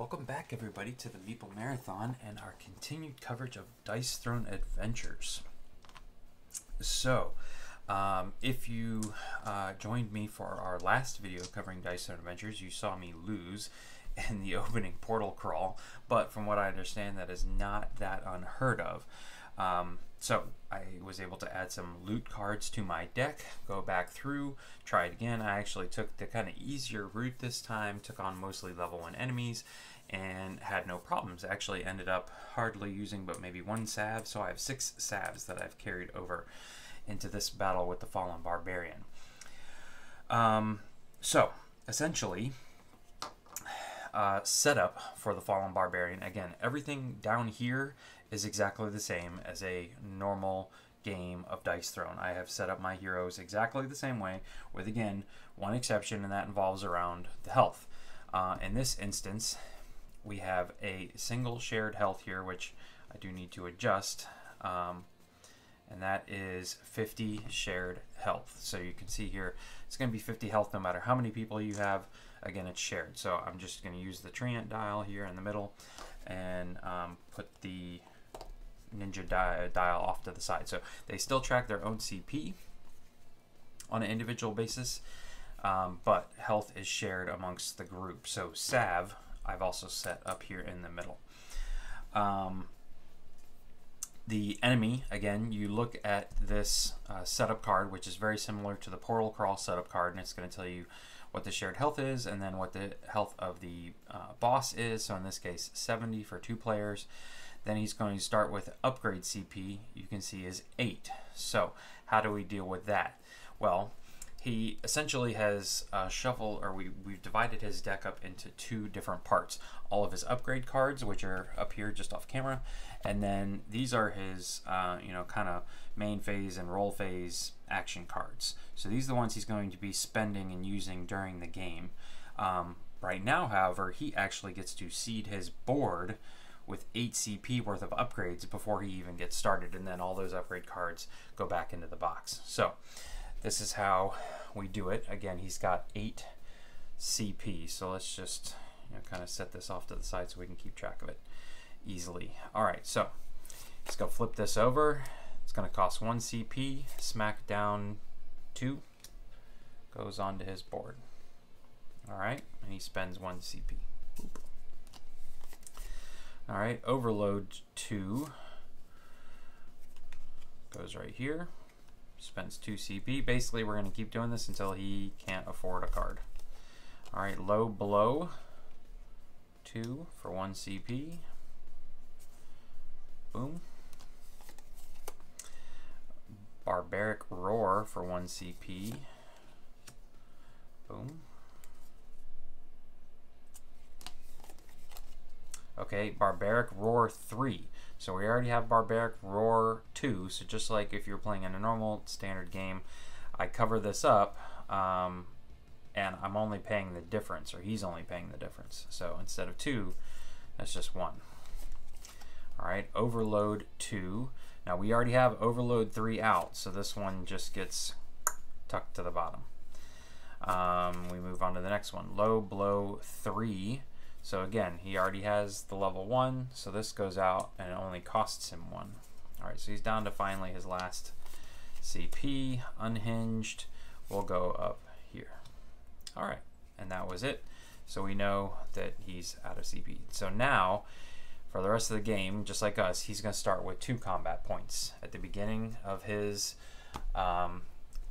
Welcome back, everybody, to the Meeple Marathon and our continued coverage of Dice Throne Adventures. So, if you joined me for our last video covering Dice Throne Adventures, you saw me lose in the opening portal crawl, but from what I understand, that is not that unheard of. So I was able to add some loot cards to my deck, go back through, try it again. I actually took the kind of easier route this time, took on mostly level 1 enemies, and had no problems. Actually ended up hardly using but maybe one salve, so I have 6 salves that I've carried over into this battle with the Fallen Barbarian. So essentially, setup for the Fallen Barbarian. Again, everything down here is exactly the same as a normal game of Dice Throne. I have set up my heroes exactly the same way, with again one exception, and that involves around the health. In this instance, we have a single shared health here, which I do need to adjust, and that is 50 shared health. So you can see here it's going to be 50 health no matter how many people you have. Again, it's shared, so I'm just going to use the Treant dial here in the middle and put the Ninja dial off to the side. So they still track their own CP on an individual basis, but health is shared amongst the group. So Salve I've also set up here in the middle. The enemy, again, you look at this setup card, which is very similar to the Portal Crawl setup card, and it's going to tell you what the shared health is and then what the health of the boss is. So in this case, 70 for 2 players. Then he's going to start with upgrade CP, you can see is 8. So how do we deal with that? Well, he essentially has shuffled, or we've divided his deck up into 2 different parts. All of his upgrade cards, which are up here just off camera, and then these are his kind of main phase and roll phase action cards. So these are the ones he's going to be spending and using during the game. Right now, however, he actually gets to seed his board with 8 CP worth of upgrades before he even gets started, and then all those upgrade cards go back into the box. So this is how we do it. Again, he's got 8 CP, so let's just kind of set this off to the side so we can keep track of it easily. All right, so let's go flip this over. It's going to cost 1 CP. Smack down 2 goes onto his board. All right, and he spends 1 CP. Boop. All right, overload 2 goes right here. Spends 2 CP. Basically, we're going to keep doing this until he can't afford a card. All right, low blow 2 for 1 CP. Boom. Barbaric roar for 1 CP. Boom. Okay, Barbaric Roar 3. So we already have Barbaric Roar 2, so just like if you're playing in a normal standard game, I cover this up, and I'm only paying the difference, or he's only paying the difference. So instead of 2, that's just 1. Alright, Overload 2. Now we already have Overload 3 out, so this one just gets tucked to the bottom. We move on to the next one. Low Blow 3. So again, he already has the level 1, so this goes out and it only costs him 1. Alright, so he's down to finally his last CP. Unhinged will go up here. Alright, and that was it. So we know that he's out of CP. So now, for the rest of the game, just like us, he's going to start with 2 combat points. At the beginning of his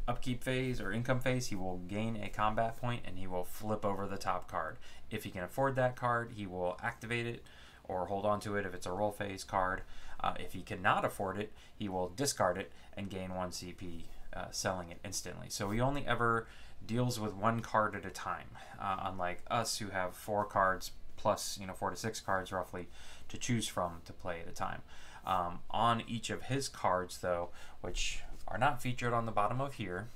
upkeep phase or income phase, he will gain a combat point and he will flip over the top card. If he can afford that card, he will activate it or hold on to it if it's a roll phase card. If he cannot afford it, he will discard it and gain 1 CP, selling it instantly. So he only ever deals with 1 card at a time, unlike us who have 4 cards plus 4 to 6 cards roughly to choose from to play at a time. On each of his cards, though, which are not featured on the bottom of here,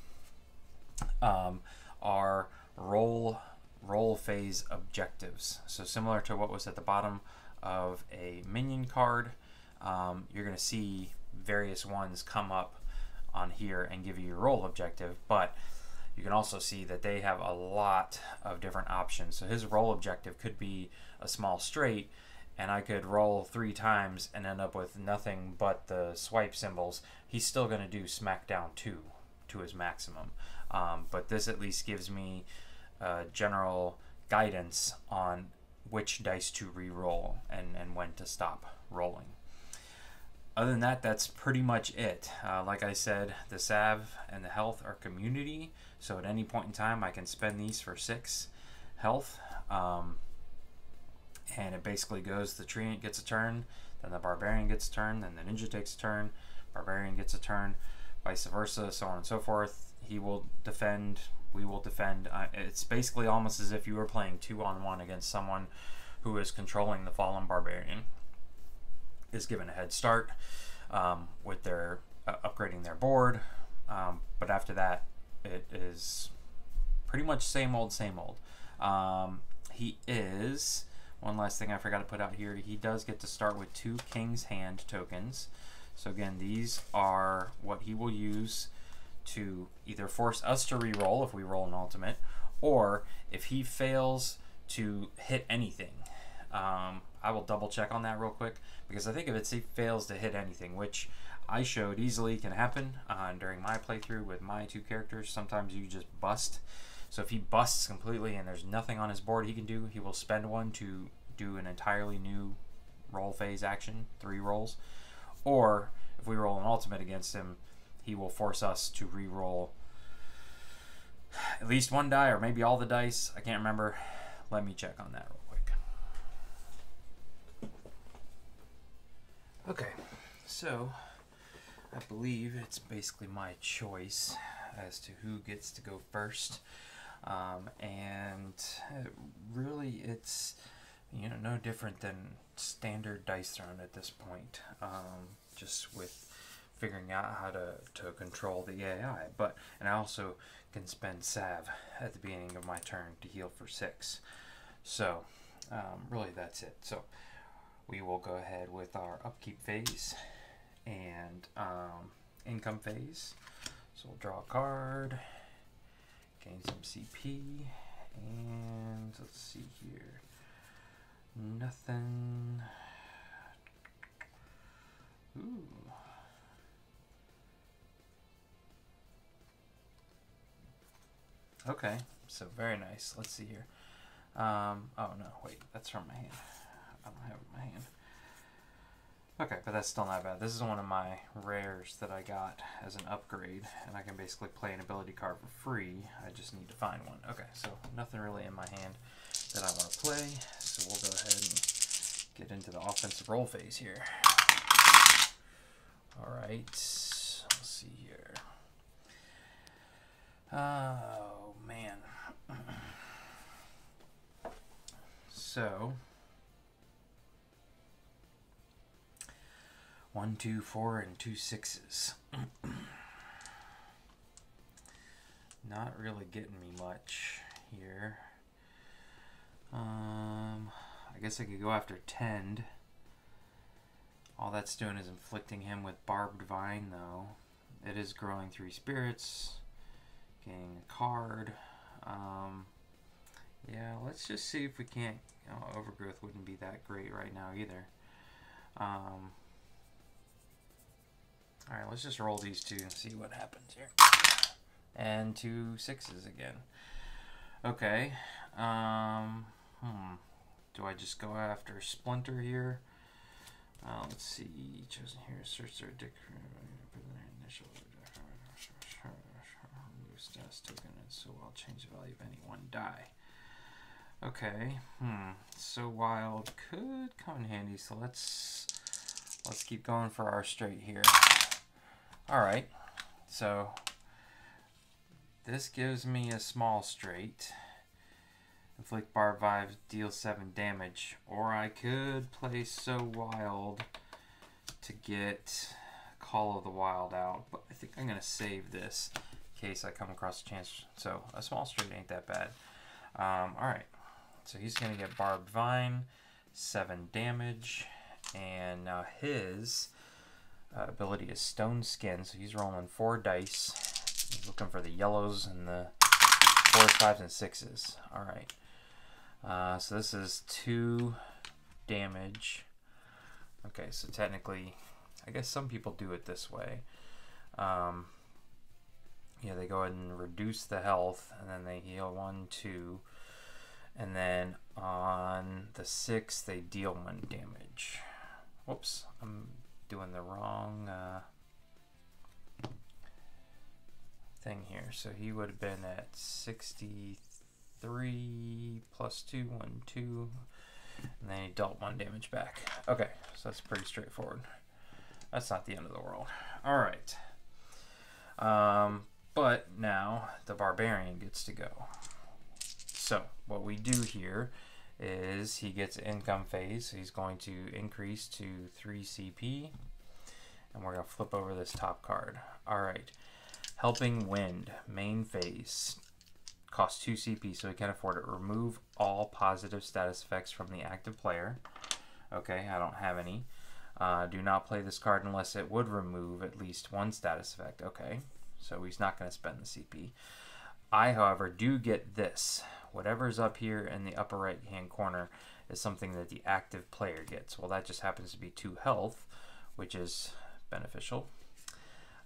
are roll phase objectives. So similar to what was at the bottom of a minion card, you're going to see various ones come up on here and give you your roll objective, but you can also see that they have a lot of different options. So his roll objective could be a small straight, and I could roll 3 times and end up with nothing but the swipe symbols. He's still going to do Smackdown 2 to his maximum. But this at least gives me general guidance on which dice to re-roll and when to stop rolling. Other than that, that's pretty much it. Like I said, the salve and the health are community, so at any point in time I can spend these for 6 health. And it basically goes, the treant gets a turn, then the barbarian gets a turn, then the ninja takes a turn, barbarian gets a turn, vice versa, so on and so forth. He will defend, we will defend. It's basically almost as if you were playing 2-on-1 against someone who is controlling the Fallen Barbarian. Is given a head start with their upgrading their board, but after that it is pretty much same old, same old. He is, one last thing I forgot to put out here, he does get to start with 2 King's Hand tokens. So again, these are what he will use to either force us to re-roll if we roll an ultimate, or if he fails to hit anything. I will double check on that real quick, because I think if he fails to hit anything, which I showed easily can happen during my playthrough with my 2 characters, sometimes you just bust. So if he busts completely and there's nothing on his board he can do, he will spend 1 to do an entirely new roll phase action, 3 rolls. Or if we roll an ultimate against him, he will force us to re-roll at least 1 die, or maybe all the dice. I can't remember. Let me check on that real quick. Okay, so I believe it's basically my choice as to who gets to go first. And really it's, you know, no different than standard dice throne at this point, just with figuring out how to control the AI. And I also can spend salve at the beginning of my turn to heal for 6. So really that's it. So we will go ahead with our upkeep phase and income phase. So we'll draw a card, gain some CP, and let's see here. Nothing. Ooh. Okay, so very nice. Let's see here. Oh no, wait, that's from my hand. I don't have it in my hand. Okay, but that's still not bad. This is one of my rares that I got as an upgrade, and I can basically play an ability card for free. I just need to find one. Okay, so nothing really in my hand that I want to play, so we'll go ahead and get into the offensive roll phase here. Alright, let's see here. Oh, man. So 1, 2, 4, and 2 6s. Not really getting me much here. I guess I could go after Tend. All that's doing is inflicting him with Barbed Vine, though. It is growing 3 spirits, gaining a card. Yeah, let's just see if we can't. Oh, Overgrowth wouldn't be that great right now either. Alright, let's just roll these 2 and see what happens here. And 2 6s again. Okay. Do I just go after Splinter here? Let's see. Chosen here. Search their dick. Initial. Remove status token, and so I'll change the value of any 1 die. Okay. So wild could come in handy. So let's keep going for our straight here. Alright, so this gives me a small straight. Inflict Barbed Vine, deal 7 damage. Or I could play So Wild to get Call of the Wild out. But I think I'm going to save this in case I come across a chance. So a small straight ain't that bad. Alright, so he's going to get Barbed Vine, 7 damage. And now his ability is Stone Skin, so he's rolling 4 dice. He's looking for the yellows and the 4s, 5s, and 6s. Alright. So this is 2 damage. Okay, so technically, I guess some people do it this way. Yeah, they go ahead and reduce the health, and then they heal 1, 2. And then on the 6, they deal 1 damage. Whoops, I'm doing the wrong thing here. So he would have been at 63 plus 2, 1, 2. And then he dealt 1 damage back. Okay, so that's pretty straightforward. That's not the end of the world. Alright. But now the Barbarian gets to go. So what we do here is he gets income phase. So he's going to increase to 3 CP. And we're going to flip over this top card. Alright. Helping Wind, main phase. Costs 2 CP, so he can afford it. Remove all positive status effects from the active player. Okay, I don't have any. Do not play this card unless it would remove at least 1 status effect. Okay, so he's not going to spend the CP. I, however, do get this. Whatever's up here in the upper right-hand corner is something that the active player gets. Well, that just happens to be 2 health, which is beneficial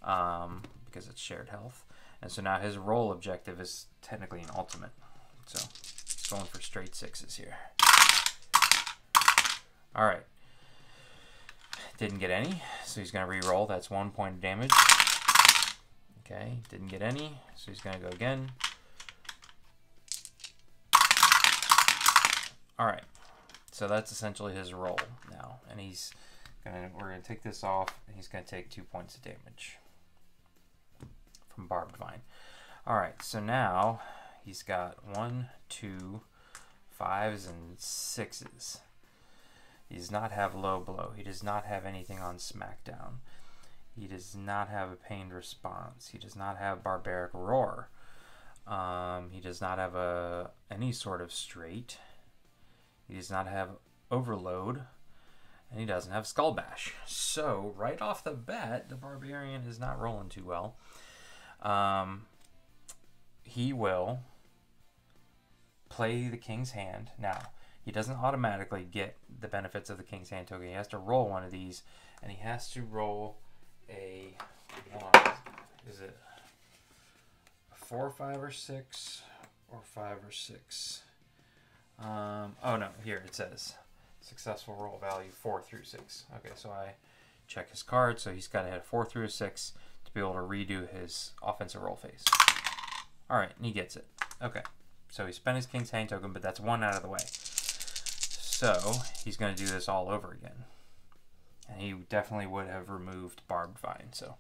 because it's shared health. And so now his roll objective is technically an ultimate. So he's going for straight 6s here. Alright. Didn't get any, so he's going to re-roll. That's 1 point of damage. Okay, didn't get any, so he's going to go again. Alright, so that's essentially his roll now. And we're going to take this off, and he's going to take 2 points of damage from Barbed Vine. Alright, so now he's got 1, 2, 5s, and 6s. He does not have Low Blow. He does not have anything on Smackdown. He does not have a Pained Response. He does not have Barbaric Roar. He does not have any sort of Straight. He does not have Overload. And he doesn't have Skull Bash. So, right off the bat, the Barbarian is not rolling too well. He will play the King's Hand. Now, he doesn't automatically get the benefits of the King's Hand token. He has to roll one of these, and he has to roll a 1. Is it a 4, 5, or 6? Or 5 or 6? Oh no, here it says successful roll value 4 through 6. Okay, so I check his card, so he's got to hit a 4 through a 6 to be able to redo his offensive roll phase. Alright, and he gets it. Okay, so he spent his King's Hand token, but that's 1 out of the way. So he's going to do this all over again. And he definitely would have removed Barbed Vine. So,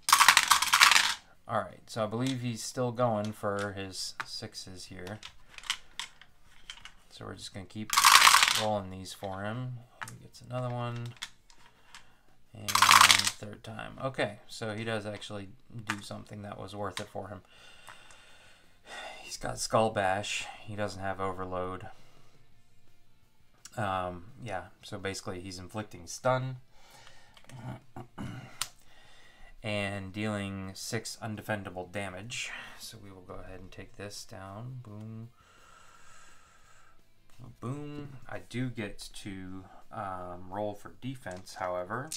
alright, so I believe he's still going for his 6s here. So we're just going to keep rolling these for him. He gets another one. And 3rd time. Okay, so he does actually do something that was worth it for him. He's got Skull Bash. He doesn't have Overload. Yeah, so basically he's inflicting stun and dealing 6 undefendable damage. So we will go ahead and take this down. Boom. Boom. I do get to roll for defense, however.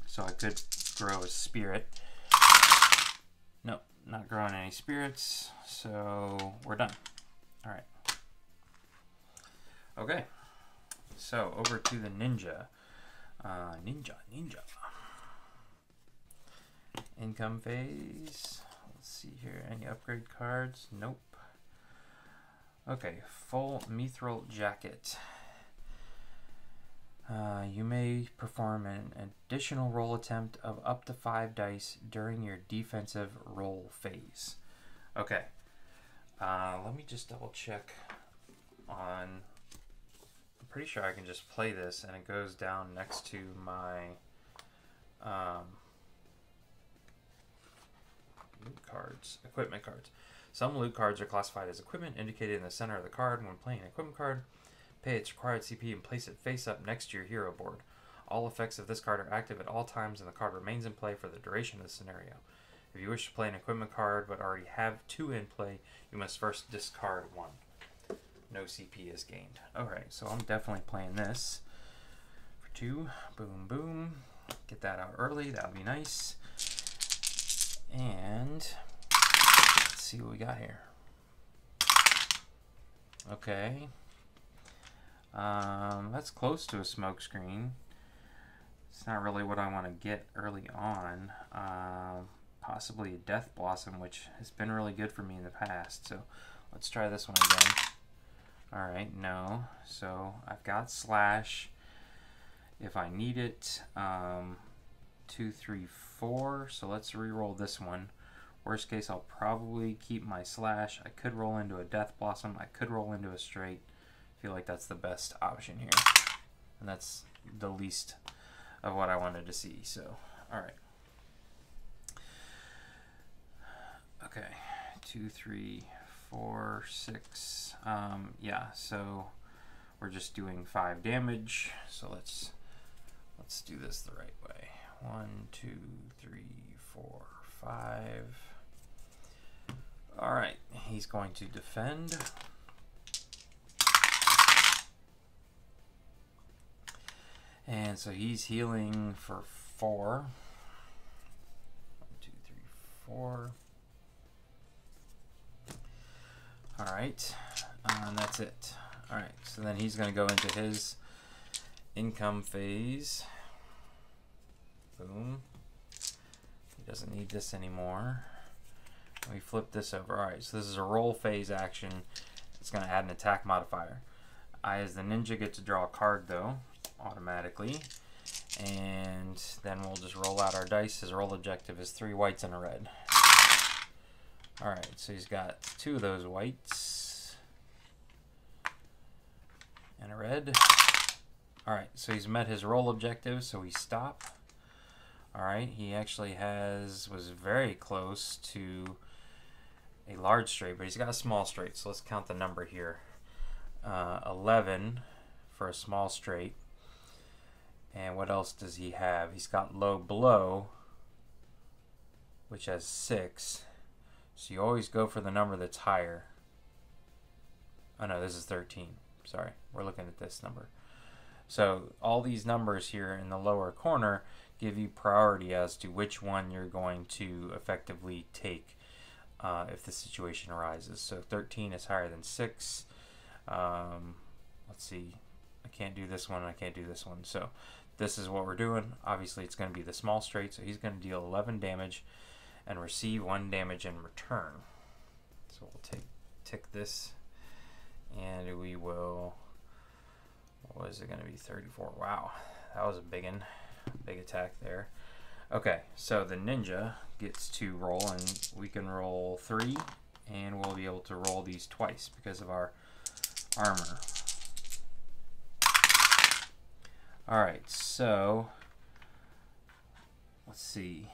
So I could grow a spirit. Nope, not growing any spirits. So we're done. Alright. Okay. So over to the ninja. Ninja. Income phase. Let's see here. Any upgrade cards? Nope. Okay. Full Mithril Jacket. You may perform an additional roll attempt of up to 5 dice during your defensive roll phase. Okay. Let me just double check on... I'm pretty sure I can just play this and it goes down next to my loot cards, equipment cards. Some loot cards are classified as equipment indicated in the center of the card. When playing an equipment card, pay its required CP and place it face up next to your hero board. All effects of this card are active at all times and the card remains in play for the duration of the scenario. If you wish to play an equipment card but already have 2 in play, you must first discard 1. No CP is gained. Alright, so I'm definitely playing this for 2. Boom, boom. Get that out early. That would be nice. And let's see what we got here. Okay. That's close to a smoke screen. It's not really what I want to get early on. Possibly a Death Blossom, which has been really good for me in the past. So let's try this one again. Alright, no. So I've got Slash if I need it. 2, 3, 4. So let's re-roll this one. Worst case, I'll probably keep my Slash. I could roll into a Death Blossom. I could roll into a straight. I feel like that's the best option here. And that's the least of what I wanted to see. So, alright. Okay. 2, 3, 4, 6. Yeah, so we're just doing 5 damage. So let's do this the right way. 1, 2, 3, 4, 5. Alright, he's going to defend. And so he's healing for 4. 1, 2, 3, 4. Alright, and that's it. Alright, so then he's going to go into his income phase. Boom. He doesn't need this anymore. We flip this over. Alright, so this is a roll phase action. It's going to add an attack modifier. I, as the ninja, get to draw a card, though, automatically. And then we'll just roll out our dice. His roll objective is 3 whites and a red. Alright, so he's got 2 of those whites and a red. Alright, so he's met his roll objective, so we stop. Alright, he actually was very close to a large straight, but he's got a small straight, so let's count the number here. 11 for a small straight. And what else does he have? He's got low blow, which has 6. So you always go for the number that's higher. Oh no, this is 13. Sorry, we're looking at this number. So all these numbers here in the lower corner give you priority as to which one you're going to effectively take if the situation arises. So 13 is higher than 6. Let's see. I can't do this one. I can't do this one. So this is what we're doing. Obviously, it's going to be the small straight. So he's going to deal 11 damage and receive 1 damage in return. So we'll tick this, and we will. What is it going to be? 34. Wow, that was a big attack there. Okay, so the ninja gets to roll, and we can roll 3, and we'll be able to roll these twice because of our armor. Alright, so let's see.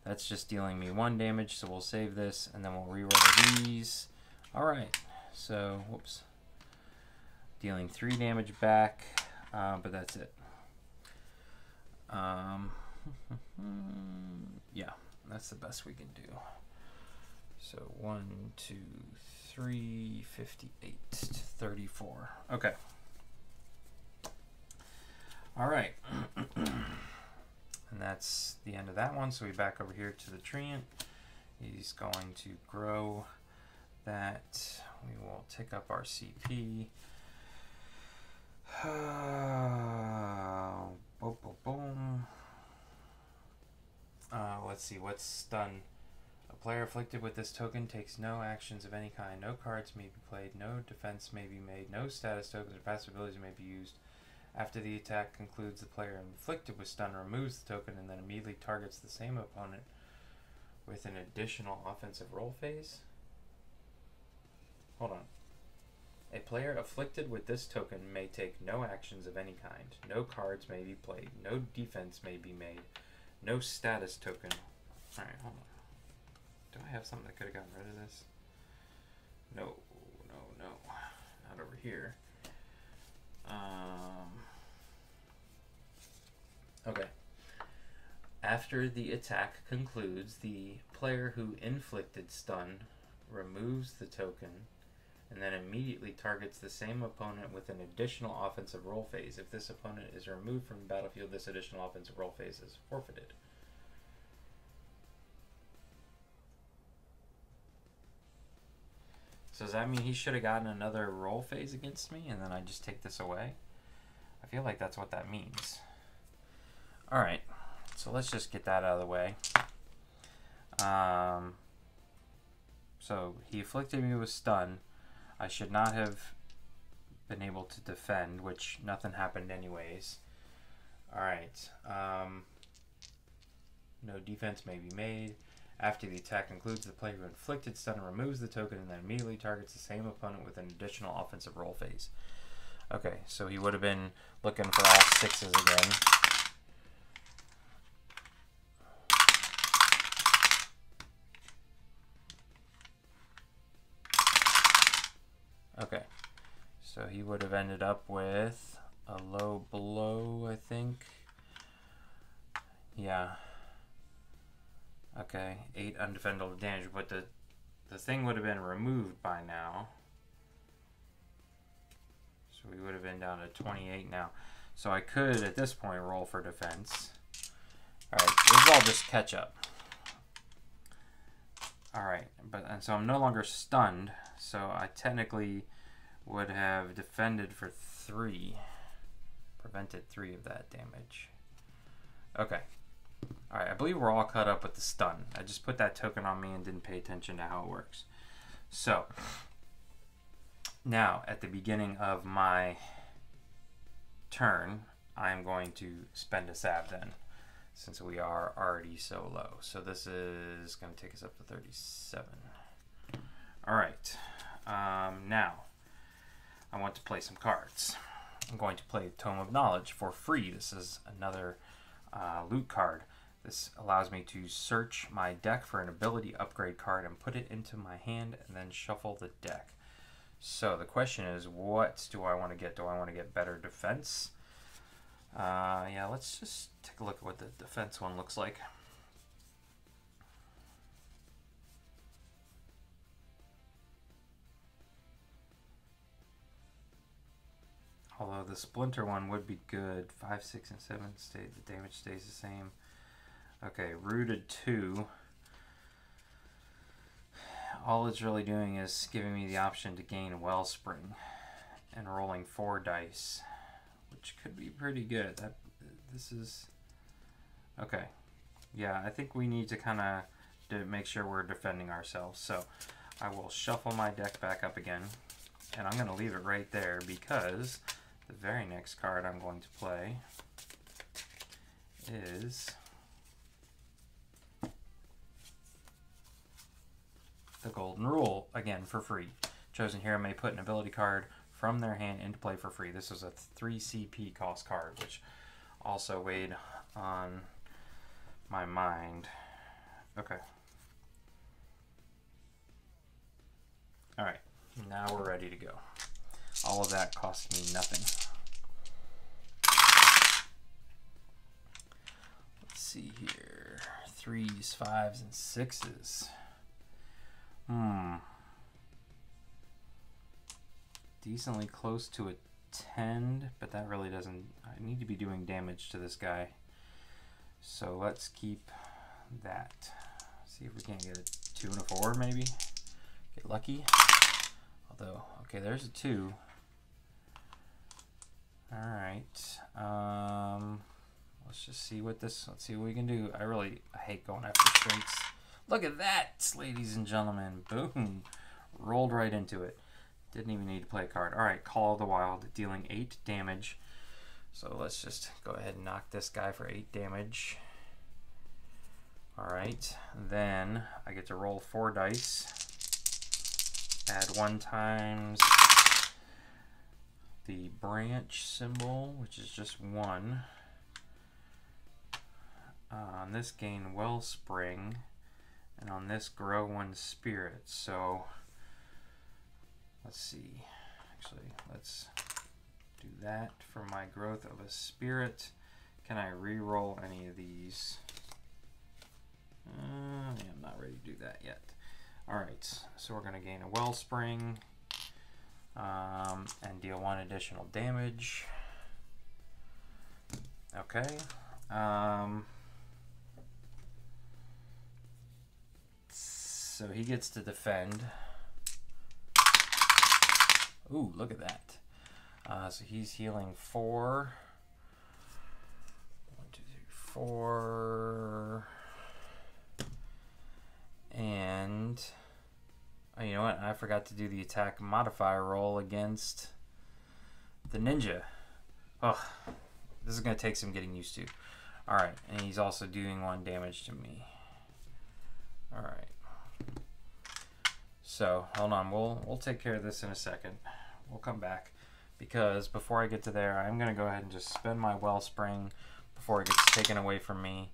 That's just dealing me 1 damage, so we'll save this, and then we'll reroll these. Alright, so, whoops. Dealing 3 damage back, but that's it. Yeah, that's the best we can do. So 1, 2, 3, 58 to 34. Okay. Alright. And that's the end of that one. So we back over here to the treant. He's going to grow that. We will tick up our CP. Boom, boom, boom. Let's see, what's stun? A player afflicted with this token takes no actions of any kind. No cards may be played. No defense may be made. No status tokens or passive abilities may be used. After the attack concludes, the player inflicted with stun removes the token and then immediately targets the same opponent with an additional offensive roll phase. Hold on. A player afflicted with this token may take no actions of any kind. No cards may be played. No defense may be made. No status token. Alright, hold on. Do I have something that could have gotten rid of this? No, no, no. Not over here. Okay. After after the attack concludes, the player who inflicted stun removes the token and then immediately targets the same opponent with an additional offensive roll phase. If this opponent is removed from the battlefield, this additional offensive roll phase is forfeited. So does that mean he should have gotten another roll phase against me and then I just take this away? I feel like that's what that means. Alright, so let's just get that out of the way. So he afflicted me with stun. I should not have been able to defend, which nothing happened anyways. Alright, no defense may be made. After the attack concludes, the player who inflicted stun removes the token and then immediately targets the same opponent with an additional offensive roll phase. Okay, so he would have been looking for all 6s again. Okay, so he would have ended up with a low blow, I think. Yeah. Okay, 8 undefendable damage, but the thing would have been removed by now. So we would have been down to 28 now. So I could, at this point, roll for defense. Alright, this is all just catch up. Alright, and so I'm no longer stunned, so I technically would have defended for 3. Prevented 3 of that damage. Okay. Alright, I believe we're all caught up with the stun. I just put that token on me and didn't pay attention to how it works. So, now, at the beginning of my turn, I'm going to spend a sab then, since we are already so low. So this is going to take us up to 37. Alright, now, I want to play some cards. I'm going to play Tome of Knowledge for free. This is another loot card. This allows me to search my deck for an ability upgrade card and put it into my hand and then shuffle the deck. So the question is, what do I want to get? Do I want to get better defense? Yeah, let's just take a look at what the defense one looks like. Although the splinter one would be good. 5, 6, and 7 stay. The damage stays the same. Okay, rooted 2. All it's really doing is giving me the option to gain Wellspring and rolling 4 dice, which could be pretty good. This is okay. Yeah, I think we need to kind of make sure we're defending ourselves. So I will shuffle my deck back up again, and I'm going to leave it right there because the very next card I'm going to play is the Golden Rule, again for free. Chosen hero may put an ability card from their hand into play for free. This is a 3 CP cost card, which also weighed on my mind. Okay. Alright, now we're ready to go. All of that cost me nothing. Let's see here. 3s, 5s, and 6s. Decently close to a 10, but that really doesn't... I need to be doing damage to this guy. So let's keep that. See if we can't get a 2 and a 4 maybe. Get lucky. Although, okay, there's a 2. Alright. Let's just see what this... Let's see what we can do. I hate going after straights. Look at that, ladies and gentlemen. Boom. Rolled right into it. Didn't even need to play a card. Alright, Call of the Wild, dealing 8 damage. So let's just go ahead and knock this guy for 8 damage. Alright, then I get to roll 4 dice. Add 1 times the branch symbol, which is just 1. On this, gain Wellspring. And on this, grow 1 spirit. So let's see. Actually, let's do that for my growth of a spirit. Can I re-roll any of these? I'm not ready to do that yet. Alright, so we're going to gain a Wellspring and deal 1 additional damage. Okay. So he gets to defend. Ooh, look at that. So he's healing 4. 1, 2, 3, 4. And oh, you know what? I forgot to do the attack modifier roll against the ninja. Oh, this is going to take some getting used to. Alright, and he's also doing 1 damage to me. Alright. So, hold on. We'll take care of this in a second. We'll come back. Because before I get to there, I'm going to go ahead and just spend my Wellspring before it gets taken away from me.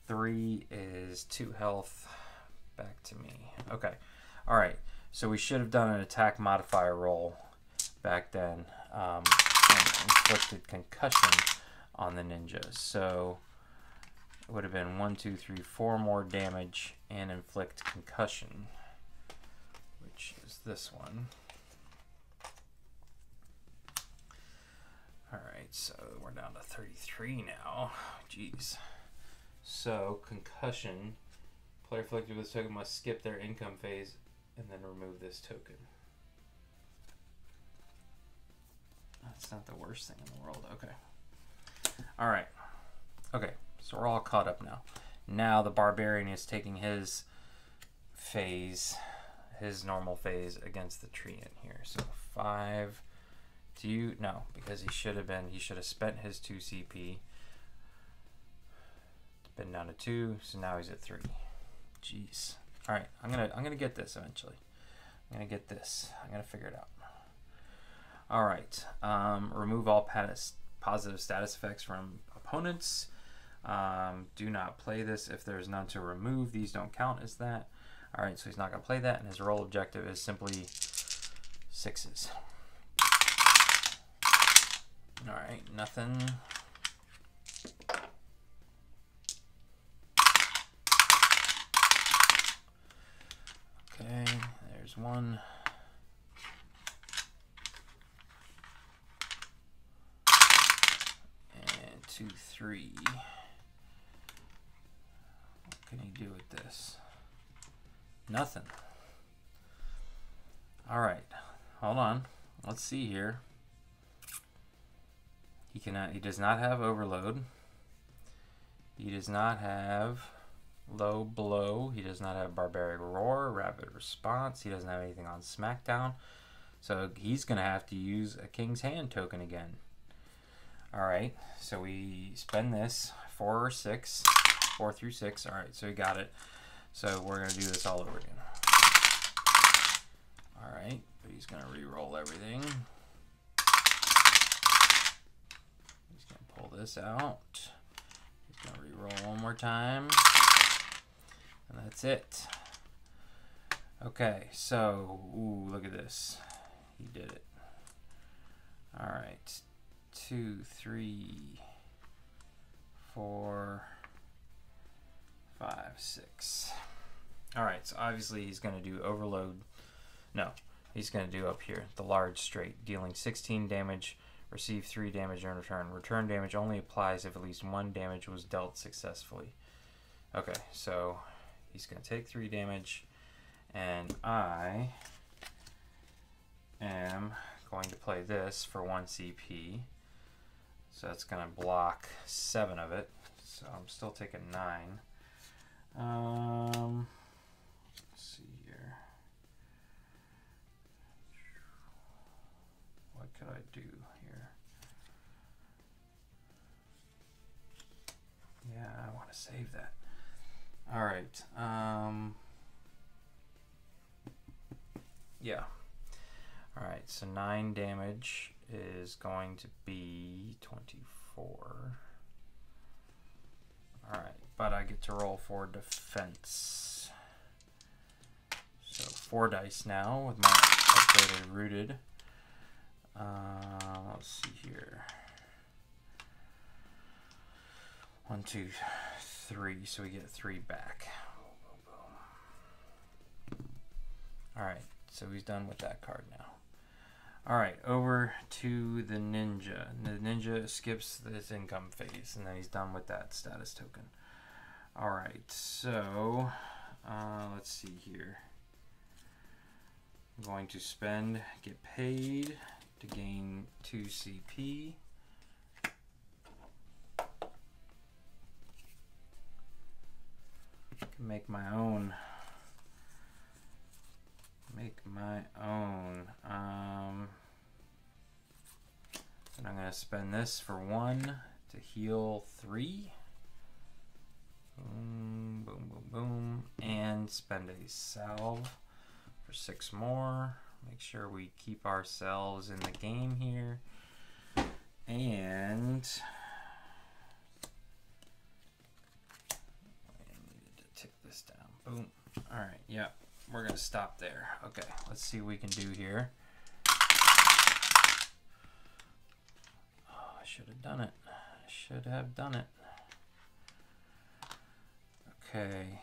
3 is 2 health. Back to me. Okay. Alright. So we should have done an attack modifier roll back then. And inflicted concussion on the ninja. So it would have been 1, 2, 3, 4 more damage and inflict concussion, which is this one. Alright, so we're down to 33 now. Jeez. So concussion, player afflicted with this token must skip their income phase and then remove this token. That's not the worst thing in the world. Okay. Alright. Okay, so we're all caught up now. Now the Barbarian is taking his phase, his normal phase against the Treant here. So 5. Do you? No, because he should have spent his 2 CP. It's been down to 2, so now he's at 3. Jeez. Alright, I'm gonna get this eventually. I'm gonna get this. I'm gonna figure it out. Alright. Remove all positive status effects from opponents. Do not play this if there's none to remove. These don't count as that. Alright, so he's not gonna play that, and his role objective is simply 6s. Alright, nothing. Okay, there's 1. And 2, 3. What can he do with this? Nothing. Alright, hold on. Let's see here. He does not have Overload. He does not have Low Blow. He does not have Barbaric Roar, Rapid Response. He doesn't have anything on SmackDown. So he's going to have to use a King's Hand token again. Alright, so we spend this 4 or 6. 4 through 6. Alright, so we got it. So we're going to do this all over again. Alright, but he's going to re-roll everything. Pull this out. He's going to re-roll 1 more time. And that's it. Okay, so, ooh, look at this. He did it. Alright. 2, 3, 4, 5, 6. Alright, so obviously he's going to do Overload. No, he's going to do up here, the large straight, dealing 16 damage. Receive 3 damage in return. Return damage only applies if at least 1 damage was dealt successfully. Okay, so he's going to take 3 damage, and I am going to play this for 1 CP. So that's going to block 7 of it. So I'm still taking 9. Let's see here. What could I do here? Yeah, I want to save that. All right. Yeah. All right. So 9 damage is going to be 24. All right, but I get to roll for defense. So 4 dice now with my upgraded rooted. Let's see here. 1, 2, 3, so we get 3 back. Alright, so he's done with that card now. Alright, over to the ninja. The ninja skips this income phase, and then he's done with that status token. Alright, so let's see here. I'm going to spend, get paid to gain 2 CP. Make my own. And I'm going to spend this for 1 to heal 3. Boom, boom, boom, boom. And spend a salve for 6 more. Make sure we keep ourselves in the game here. And I needed to tick this down. Boom. Alright, yeah. We're going to stop there. Okay, let's see what we can do here. Oh, I should have done it. I should have done it. Okay.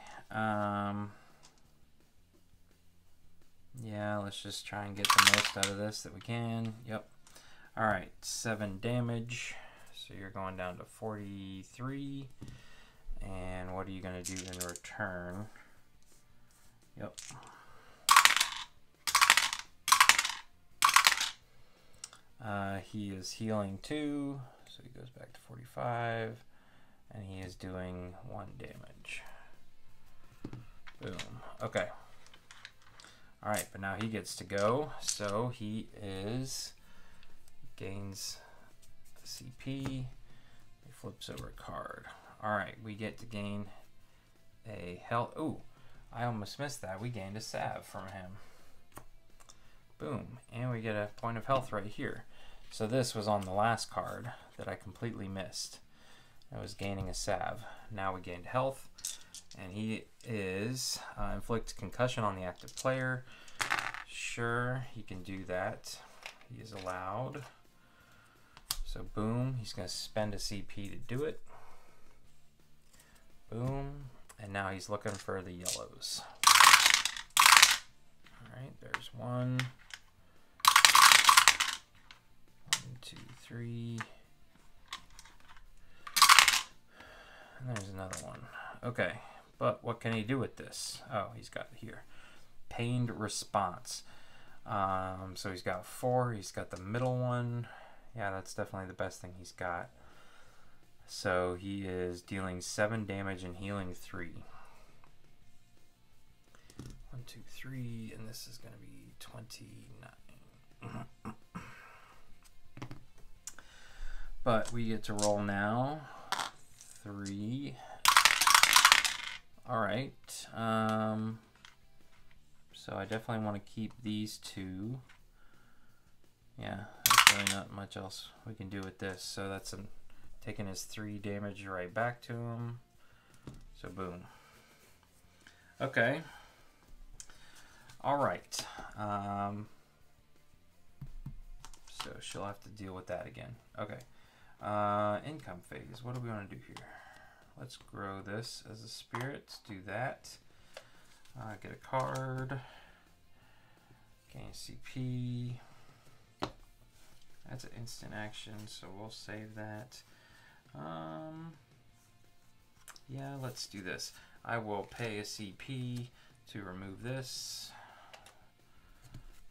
Yeah, let's just try and get the most out of this that we can. Yep. Alright, 7 damage. So you're going down to 43. And what are you going to do in return? Yep. He is healing 2, so he goes back to 45, and he is doing 1 damage. Boom. Okay. Alright, but now he gets to go, so he gains CP, he flips over a card. Alright, we get to gain a health. Ooh, I almost missed that. We gained a salve from him. Boom. And we get a point of health right here. So this was on the last card that I completely missed. I was gaining a salve. Now we gained health. And he is inflict concussion on the active player. Sure, he can do that. He is allowed. So boom, he's going to spend a CP to do it. Boom. And now he's looking for the yellows. Alright, there's 1. 1, 2, 3. And there's another one. Okay, but what can he do with this? Oh, he's got it here. Pained response. So he's got 4. He's got the middle one. Yeah, that's definitely the best thing he's got. So he is dealing 7 damage and healing 3. 1, 2, 3, and this is going to be 29. But we get to roll now. 3. Alright. So I definitely want to keep these 2. Yeah, there's really not much else we can do with this. So that's taking his 3 damage right back to him. So boom. Okay. Alright. So she'll have to deal with that again. Okay. Income phase. What do we want to do here? Let's grow this as a spirit. Let's do that. Get a card. Gain CP. That's an instant action, so we'll save that. Yeah, let's do this. I will pay a CP to remove this.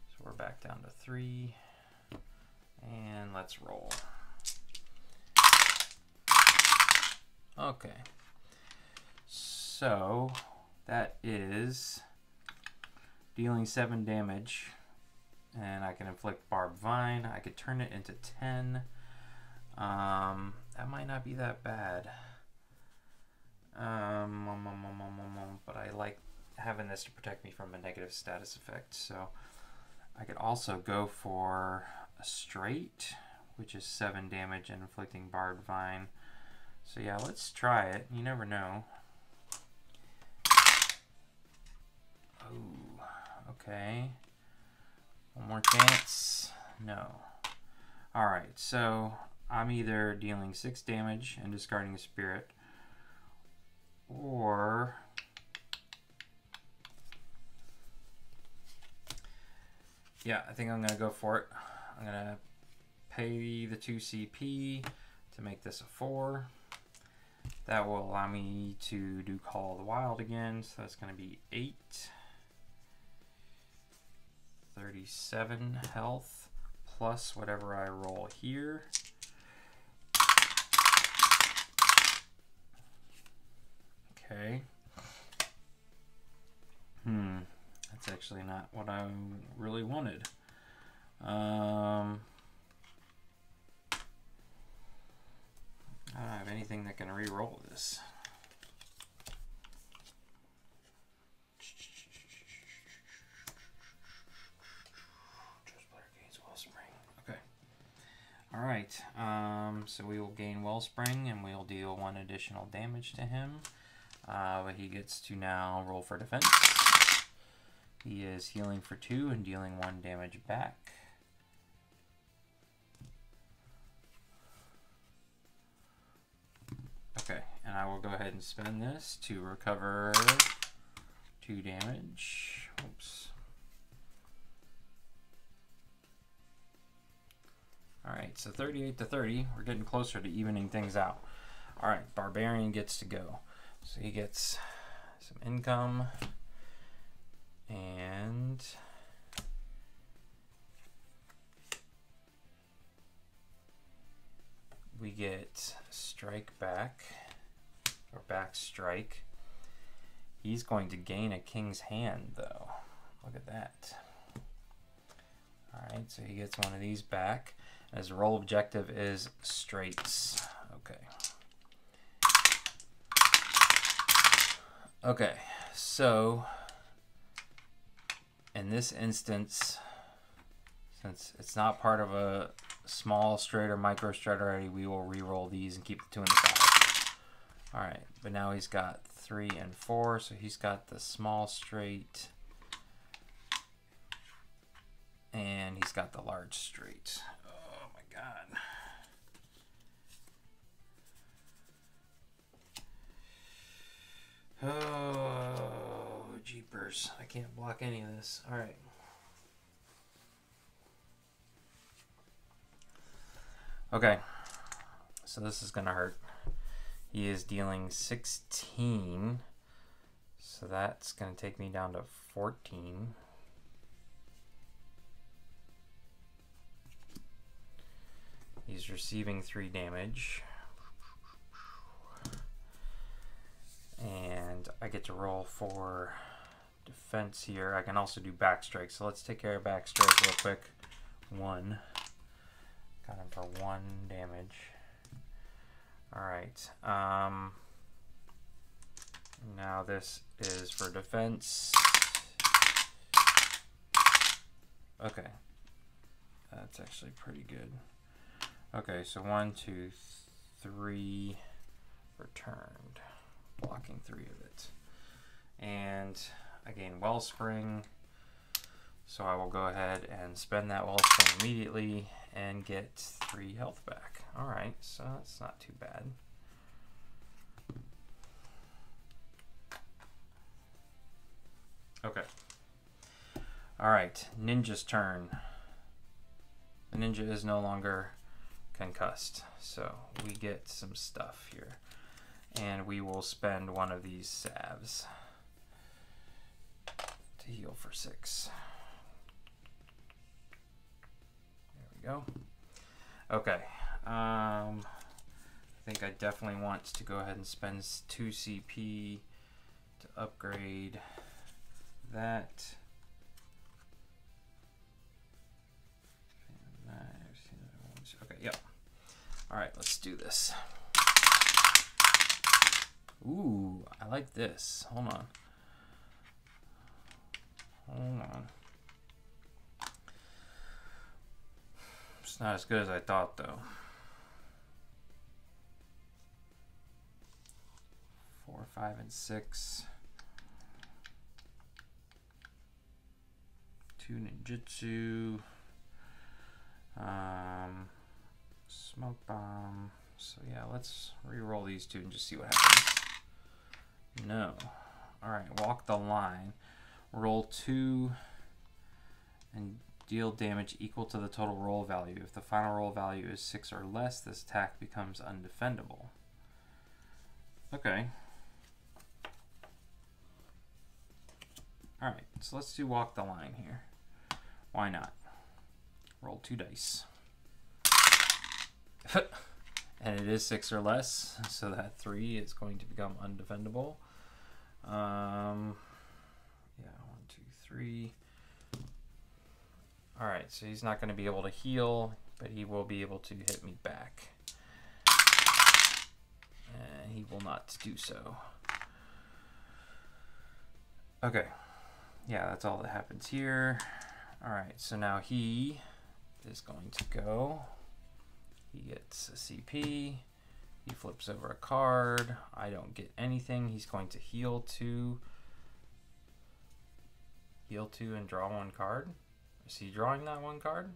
So we're back down to 3. And let's roll. Okay. So that is dealing 7 damage. And I can inflict Barbed Vine. I could turn it into 10. That might not be that bad. But I like having this to protect me from a negative status effect. So I could also go for a straight, which is 7 damage and inflicting Barbed Vine. So yeah, let's try it. You never know. Oh, okay. One more chance. No. Alright, so I'm either dealing 6 damage and discarding a spirit, Or yeah, I think I'm gonna go for it. I'm gonna pay the 2 CP to make this a 4. That will allow me to do Call of the Wild again, so that's gonna be 8. 37 health plus whatever I roll here. Okay. That's actually not what I really wanted. I don't have anything that can re-roll this. Okay. Alright, so we will gain Wellspring and we'll deal 1 additional damage to him. But he gets to now roll for defense. He is healing for 2 and dealing 1 damage back. Okay, and I will go ahead and spend this to recover 2 damage. Oops. Alright, so 38 to 30. We're getting closer to evening things out. Alright, Barbarian gets to go. So he gets some income. And we get strike back, or back strike. He's going to gain a King's Hand though. Look at that. Alright, so he gets one of these back. His role objective is straights. Okay. Okay, so in this instance, since it's not part of a small straight or micro straight already, we will re-roll these and keep the 2 and the 5. Alright, but now he's got 3 and 4, so he's got the small straight. And he's got the large straight. Oh my god. Oh, jeepers. I can't block any of this. Alright. Okay. So this is going to hurt. He is dealing 16. So that's going to take me down to 14. He's receiving 3 damage. And I get to roll for defense here. I can also do backstrike. So let's take care of backstrike real quick. 1. Got him for 1 damage. Alright. Now this is for defense. Okay. That's actually pretty good. Okay, so 1, 2, 3 returned. Blocking 3 of it. And I gain Wellspring. So I will go ahead and spend that Wellspring immediately and get 3 health back. Alright, so that's not too bad. Okay. Alright, Ninja's turn. The Ninja is no longer concussed, so we get some stuff here. And we will spend 1 of these salves to heal for 6. There we go. Okay. I think I definitely want to go ahead and spend 2 CP to upgrade that. Okay, yep. Alright, let's do this. Ooh, I like this. Hold on. Hold on. It's not as good as I thought, though. 4, 5, and 6. 2 ninjutsu. Smoke bomb. So yeah, let's re-roll these 2 and just see what happens. No. Alright, walk the line. Roll 2 and deal damage equal to the total roll value. If the final roll value is 6 or less, this attack becomes undefendable. Okay. Alright, so let's do walk the line here. Why not? Roll 2 dice. And it is 6 or less, so that 3 is going to become undefendable. Yeah, 1, 2, 3. Alright, so he's not going to be able to heal, but he will be able to hit me back. And he will not do so. Okay. Yeah, that's all that happens here. Alright, so now he is going to go. He gets a CP. He flips over a card. I don't get anything. He's going to heal 2. Heal 2 and draw 1 card. Is he drawing that 1 card?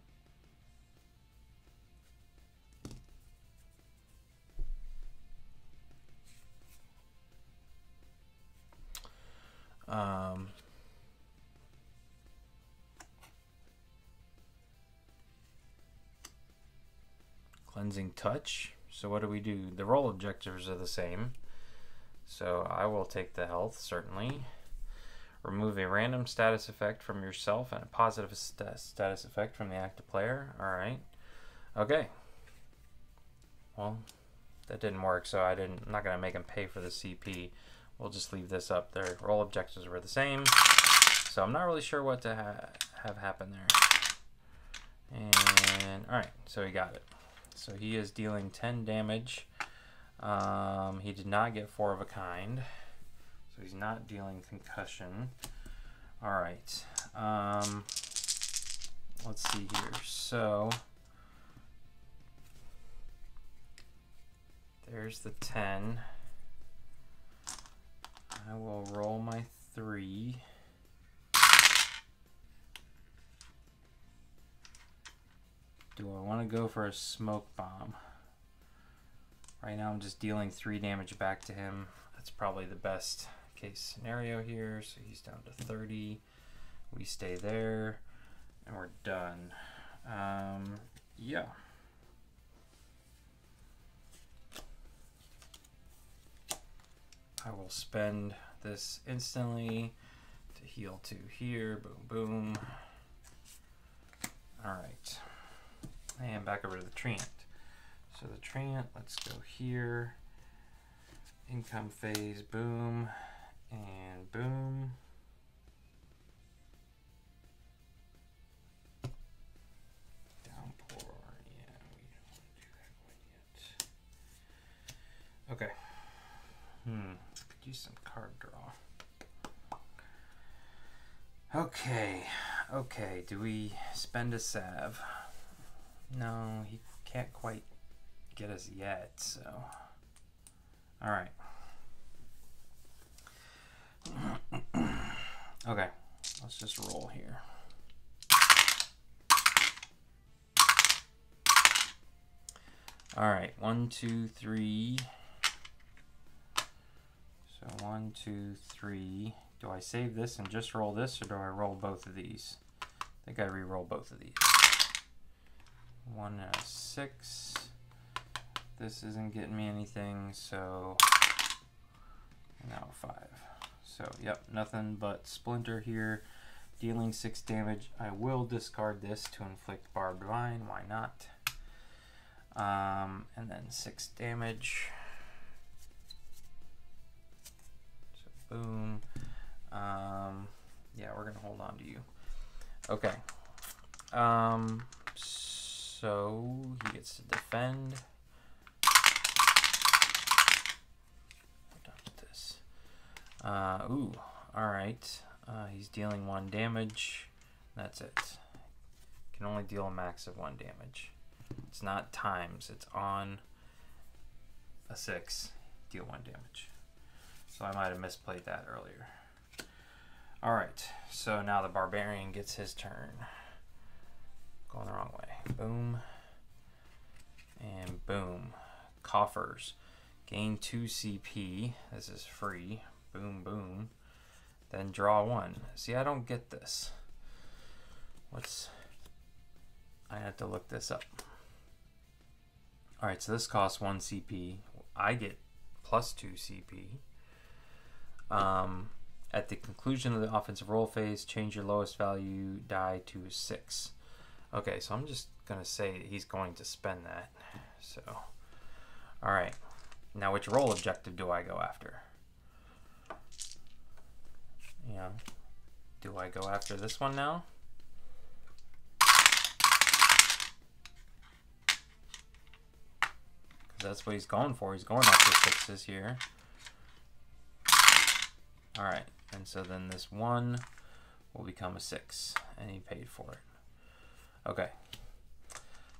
Cleansing Touch. So what do? The roll objectives are the same. So I will take the health, certainly. Remove a random status effect from yourself and a positive status effect from the active player. Alright. Okay. Well, that didn't work, so I'm not going to make him pay for the CP. We'll just leave this up there. Roll objectives were the same. So I'm not really sure what to have happen there. And, alright, so he got it. So he is dealing 10 damage. He did not get 4 of a kind. So he's not dealing concussion. Alright. Let's see here. So there's the 10. I will roll my 3. Do I want to go for a smoke bomb? Right now I'm just dealing 3 damage back to him. That's probably the best case scenario here. So he's down to 30. We stay there and we're done. Yeah. I will spend this instantly to heal 2 here. Boom, boom. Alright. And back over to the Treant. So the Treant, let's go here. Income phase, boom, and boom. Downpour, yeah, we don't want to do that quite yet. Okay. Could use some card draw. Okay, do we spend a salve? No, he can't quite get us yet, so. Alright. Okay, let's just roll here. Alright, 1, 2, 3. So 1, 2, 3. Do I save this and just roll this, or do I roll both of these? I think I re-roll both of these. 1 and a 6. This isn't getting me anything, so now 5. So, yep, nothing but Splinter here, dealing 6 damage. I will discard this to inflict Barbed Vine. Why not? And then 6 damage. So, boom. Yeah, we're gonna hold on to you. Okay. So he gets to defend. We're done with this. Ooh, alright. He's dealing 1 damage. That's it. Can only deal a max of 1 damage. It's not times, it's on a 6. Deal 1 damage. So I might have misplayed that earlier. Alright, so now the Barbarian gets his turn. Going the wrong way. Boom. And boom. Coffers. Gain 2 CP. This is free. Boom, boom. Then draw 1. See, I don't get this. I have to look this up. Alright, so this costs 1 CP. I get plus 2 CP. At the conclusion of the offensive roll phase, change your lowest value die to 6. Okay, so I'm just going to say he's going to spend that. So, alright. Now, which roll objective do I go after? Yeah. Do I go after this one now? Because that's what he's going for. He's going after 6s here. Alright. And so then this 1 will become a 6. And he paid for it. Okay.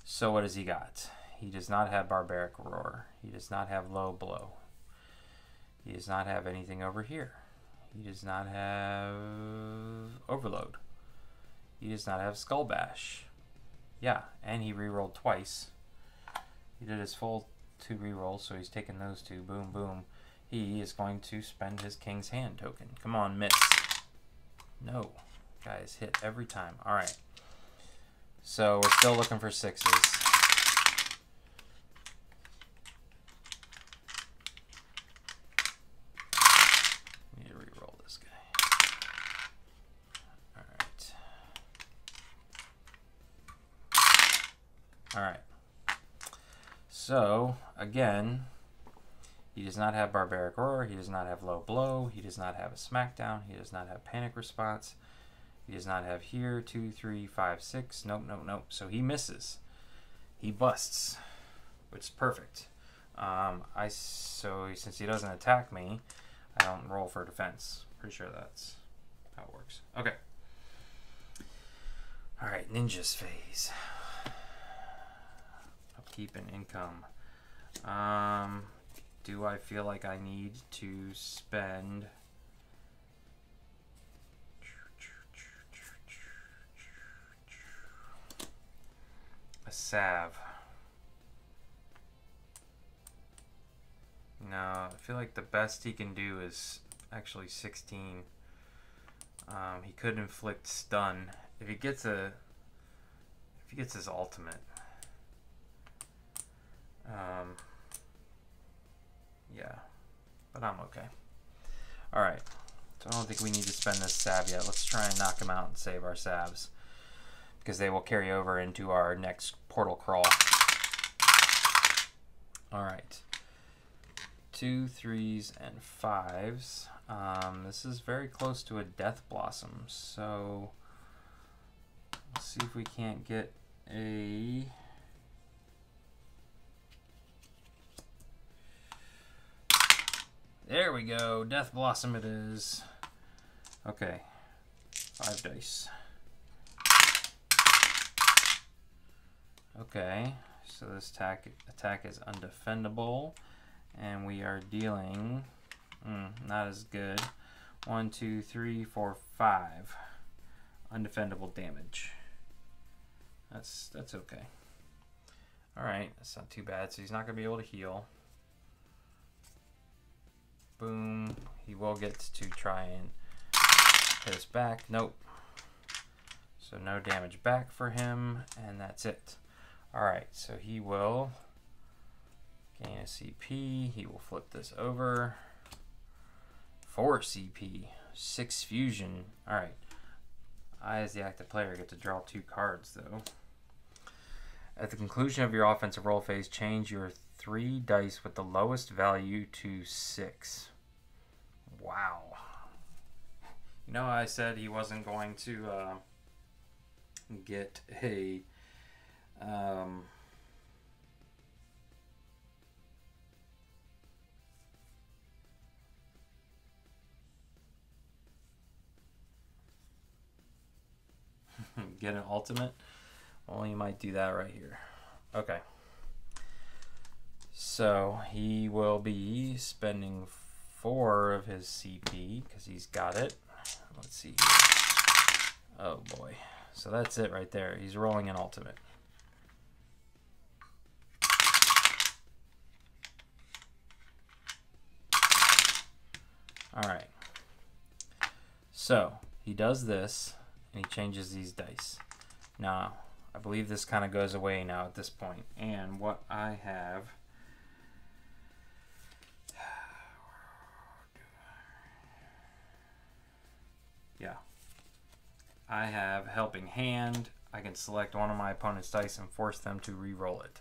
So what does he got? He does not have Barbaric Roar. He does not have Low Blow. He does not have anything over here. He does not have Overload. He does not have Skull Bash. Yeah, and he rerolled twice. He did his full 2 rerolls, so he's taking those 2. Boom, boom. He is going to spend his King's Hand token. Come on, miss. No. Guys, hit every time. Alright. So we're still looking for 6s. Alright, so again, he does not have Barbaric Roar, he does not have Low Blow, he does not have a Smackdown, he does not have Panic Response, he does not have here, 2, 3, 5, 6, nope, nope, nope, so he misses. He busts, which is perfect. So since he doesn't attack me, I don't roll for defense. Pretty sure that's how it works. Okay. Alright, Ninja's phase. Upkeep and income. Do I feel like I need to spend a salve? No, I feel like the best he can do is actually 16. He could inflict stun if he gets his ultimate. Yeah, but I'm okay. Alright, so I don't think we need to spend this salve yet. Let's try and knock him out and save our salves, because they will carry over into our next portal crawl. Alright. 2 3s and 5s. This is very close to a Death Blossom, so let's see if we can't get a... There we go, Death Blossom it is. Okay, 5 dice. Okay, so this attack is undefendable, and we are dealing not as good. 1, 2, 3, 4, 5 undefendable damage. That's okay. All right, that's not too bad. So he's not gonna be able to heal. Boom. He will get to try and hit us back. Nope. So no damage back for him, and that's it. Alright, so he will gain a CP. He will flip this over. 4 CP. 6 fusion. Alright. I, as the active player, get to draw 2 cards, though. At the conclusion of your offensive roll phase, change your 3 dice with the lowest value to 6. Wow. You know, I said he wasn't going to get a get an ultimate. Well, you might do that right here. Okay. So he will be spending 4 of his CP because he's got it. Let's see here. Oh boy. So that's it right there. He's rolling an ultimate. Alright. So, he does this, and he changes these dice. Now, I believe this kind of goes away now at this point. And what I have... Yeah. I have Helping Hand. I can select one of my opponent's dice and force them to re-roll it.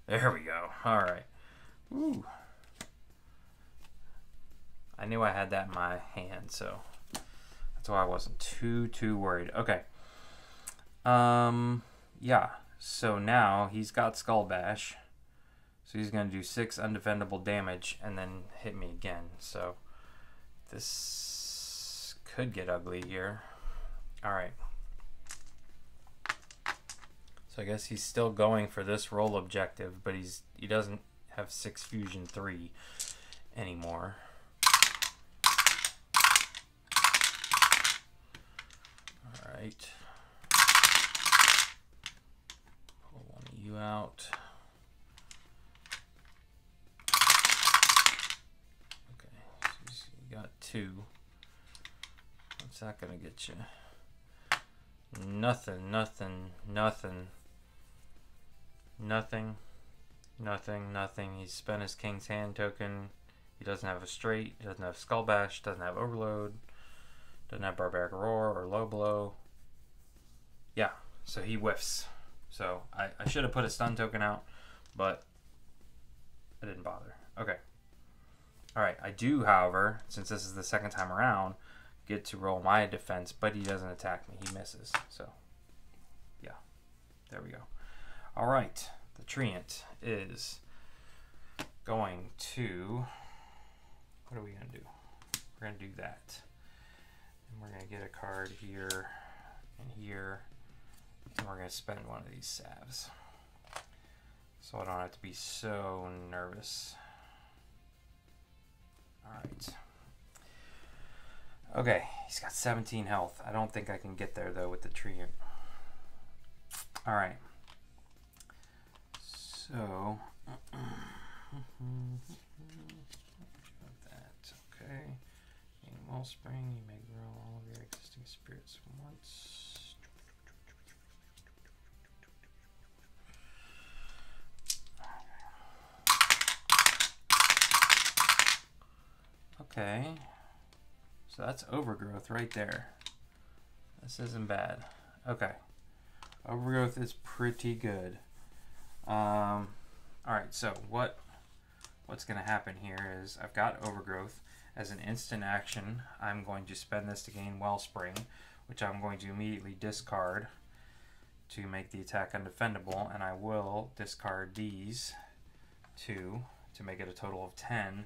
There we go. Alright. Ooh. I knew I had that in my hand, so that's why I wasn't too worried. Okay. Yeah. So now he's got Skull Bash. So he's going to do 6 undefendable damage and then hit me again. So this could get ugly here. Alright. So I guess he's still going for this roll objective, but he doesn't have 6 Fusion 3 anymore. Alright. Pull one of you out. Okay, so you got 2. What's that gonna get you? Nothing, nothing, nothing. Nothing, nothing, nothing. He's spent his King's Hand token. He doesn't have a straight, he doesn't have Skull Bash, doesn't have Overload, doesn't have Barbaric Roar or Low Blow. Yeah, so he whiffs. So I should have put a stun token out, but I didn't bother. Okay. Alright, I do, however, since this is the second time around, get to roll my defense, but he doesn't attack me. He misses. So, yeah. There we go. Alright, the Treant is going to... What are we going to do? We're going to do that. And we're going to get a card here and here. And we're going to spend one of these salves. So I don't have to be so nervous. Alright. Okay, he's got 17 health. I don't think I can get there, though, with the Treant. Alright. So... that. Okay. In Wellspring, you may grow all of your existing spirits once. Okay. So that's Overgrowth right there. This isn't bad. Okay. Overgrowth is pretty good. Alright, so what's going to happen here is I've got Overgrowth. As an instant action, I'm going to spend this to gain Wellspring, which I'm going to immediately discard to make the attack undefendable, and I will discard these 2 to make it a total of 10,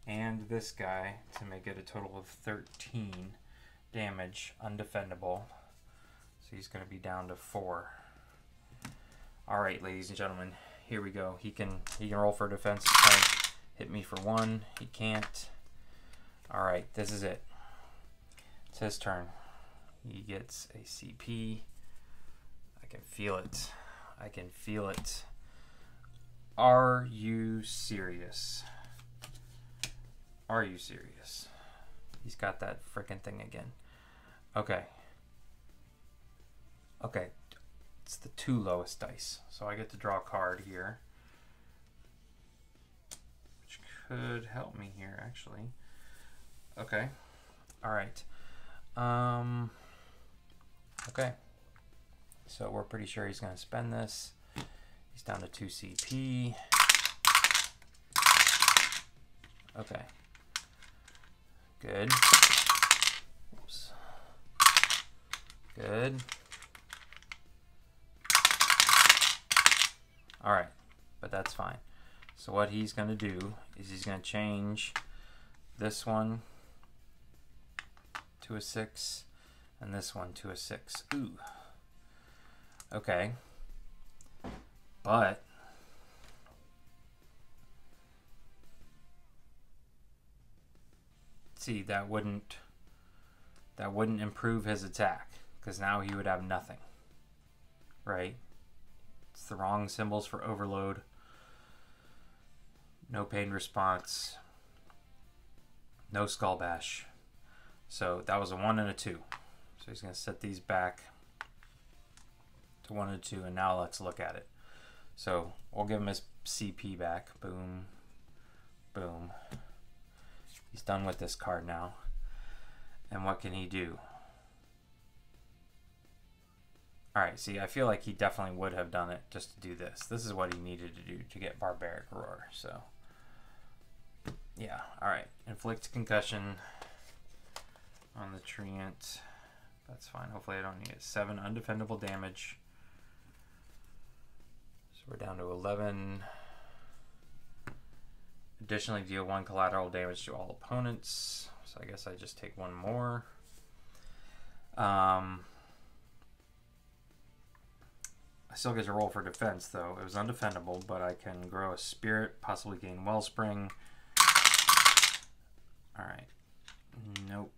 and this guy to make it a total of 13 damage undefendable. So he's going to be down to 4. Alright, ladies and gentlemen, here we go. He can roll for defense. Hit me for 1. He can't. Alright, this is it. It's his turn. He gets a CP. I can feel it. I can feel it. Are you serious? Are you serious? He's got that frickin' thing again. Okay. Okay. It's the 2 lowest dice. So I get to draw a card here. Which could help me here, actually. Okay. Alright. Okay. So we're pretty sure he's going to spend this. He's down to 2 CP. Okay. Good. Oops. Good. Alright, but that's fine. So what he's going to do is he's going to change this one to a 6 and this one to a 6. Ooh. Okay. But see, that wouldn't improve his attack, because now he would have nothing. Right? It's the wrong symbols for overload. No pain response. No Skull Bash. So that was a 1 and a 2. So he's going to set these back to 1 and 2, and now let's look at it. So we'll give him his CP back. Boom. Boom. He's done with this card now. And what can he do? Alright, see, I feel like he definitely would have done it just to do this. This is what he needed to do to get Barbaric Roar. So, yeah, alright. Inflict Concussion on the Treant. That's fine. Hopefully I don't need it. 7 undefendable damage. So we're down to 11. Additionally, deal 1 collateral damage to all opponents. So I guess I just take 1 more. I still get to roll for defense, though. It was undefendable, but I can grow a spirit, possibly gain Wellspring. Alright. Nope.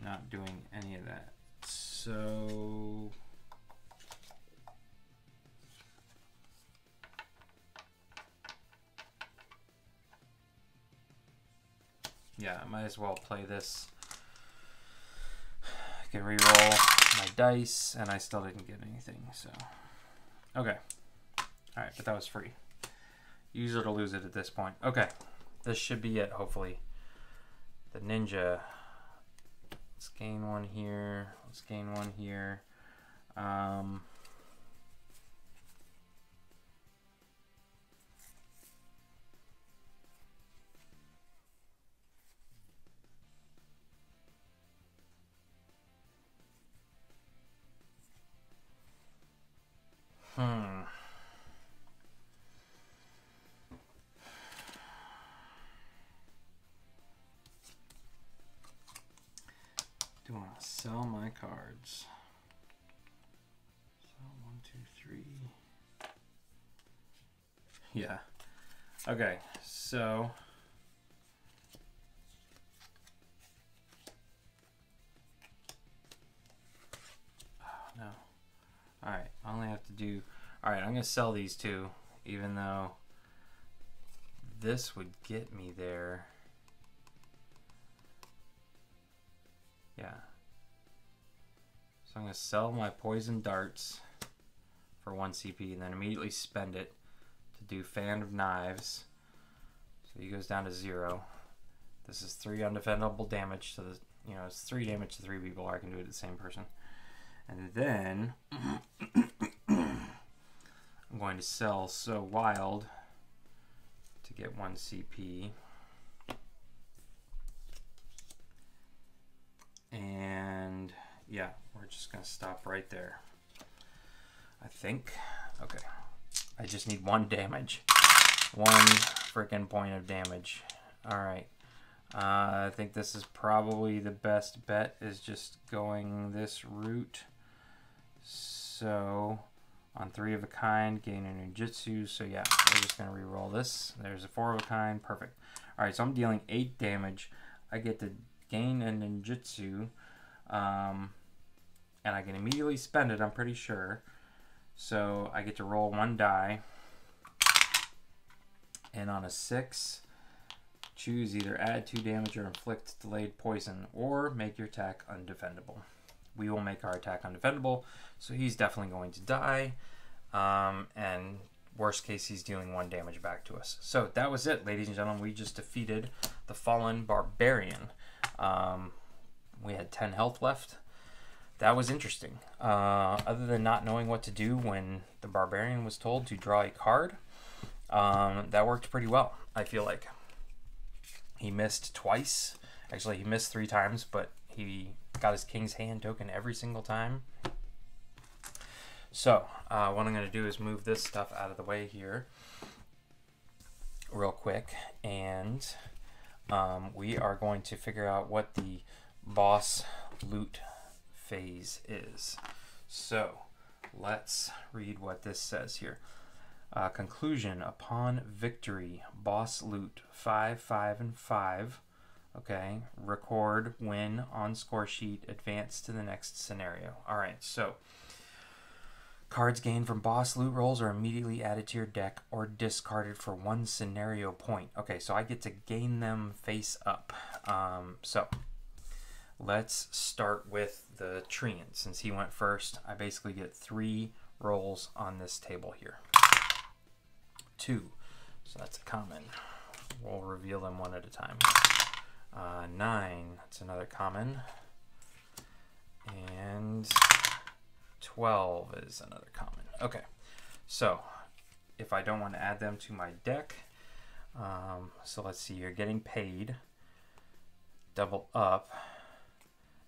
Not doing any of that. So... yeah, I might as well play this. I can re-roll my dice, and I still didn't get anything, so... okay. Alright, but that was free. Use it or lose it at this point. Okay. This should be it, hopefully. The ninja. Let's gain 1 here. Let's gain 1 here. Do I want to sell my cards? Sell 1, 2, 3. Yeah. Okay, so no. Alright, I only have to do... alright, I'm going to sell these 2, even though this would get me there. Yeah. So I'm going to sell my poison darts for 1 CP and then immediately spend it to do Fan of Knives. So he goes down to 0. This is 3 undefendable damage to the, you know, it's 3 damage to 3 people. I can do it to the same person. And then I'm going to sell So Wild to get 1 CP. And yeah, we're just gonna stop right there, I think. Okay, I just need 1 damage, 1 freaking point of damage. All right, I think this is probably the best bet, is just going this route. So on 3 of a kind, gain a ninjutsu. So yeah, we're just gonna re-roll this. There's a 4 of a kind, perfect. All right, so I'm dealing 8 damage. I get to gain a ninjutsu, and I can immediately spend it, I'm pretty sure. So I get to roll 1 die, and on a 6, choose either add 2 damage or inflict delayed poison, or make your attack undefendable. We will make our attack undefendable, so he's definitely going to die, and worst case, he's dealing 1 damage back to us. So that was it, ladies and gentlemen. We just defeated the Fallen Barbarian. We had 10 health left. That was interesting. Other than not knowing what to do when the Barbarian was told to draw a card, that worked pretty well, I feel like. He missed twice. Actually, he missed 3 times, but he got his King's Hand token every single time. So, what I'm going to do is move this stuff out of the way here real quick, and we are going to figure out what the boss loot phase is. So let's read what this says here. Conclusion: upon victory, boss loot 5, 5, and 5. Okay, record win on score sheet, advance to the next scenario. All right, so Cards gained from boss loot rolls are immediately added to your deck or discarded for 1 scenario point. Okay, so I get to gain them face up. So let's start with the Treant. Since he went first, I basically get 3 rolls on this table here. 2, so that's a common. We'll reveal them one at a time. 9, that's another common. And 12 is another common. Okay, so if I don't want to add them to my deck, so let's see, you're getting paid, double up,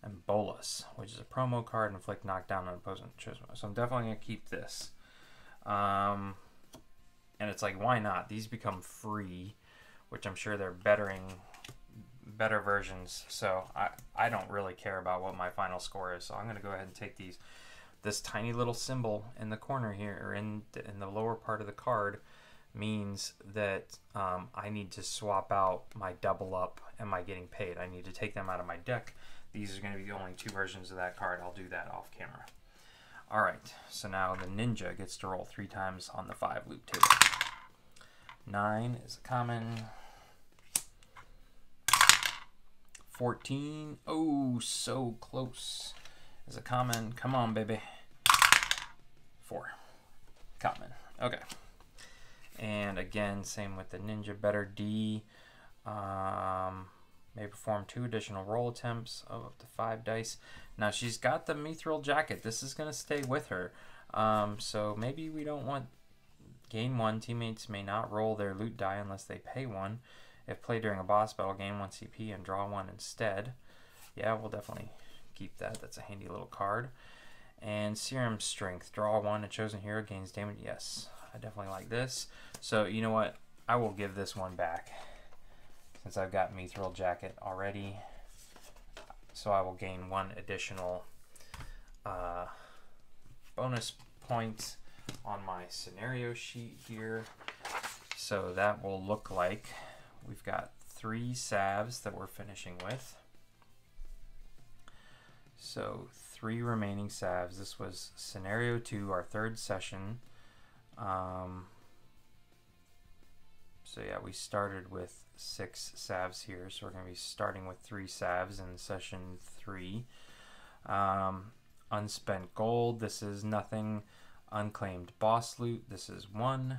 and Bolus, which is a promo card, inflict knockdown on opposing. So I'm definitely going to keep this. And it's like, why not? These become free, which I'm sure they're better versions. So I don't really care about what my final score is. So I'm going to go ahead and take these. This tiny little symbol in the corner here, or in the lower part of the card, means that I need to swap out my double up and my getting paid. I need to take them out of my deck. These are going to be the only 2 versions of that card. I'll do that off camera. Alright, so now the ninja gets to roll 3 times on the 5 loop table. 9 is a common. 14, oh, so close, is a common. Come on, baby. 4, common. Okay. And again, same with the ninja. Better D. May perform 2 additional roll attempts of up to 5 dice. Now she's got the mithril jacket. This is going to stay with her. So maybe we don't want gain 1. Teammates may not roll their loot die unless they pay 1. If played during a boss battle, gain 1 CP and draw 1 instead. Yeah, we'll definitely keep that. That's a handy little card. And Serum Strength. Draw 1. A chosen hero gains damage. Yes, I definitely like this. So you know what? I will give this one back, since I've got Mithril Jacket already. So I will gain 1 additional bonus point on my scenario sheet here. So that will look like we've got 3 salves that we're finishing with. So 3 remaining salves. This was scenario 2, our 3rd session. So yeah, we started with 6 salves here, so we're going to be starting with 3 salves in session 3. Unspent gold, this is nothing. Unclaimed boss loot, this is 1.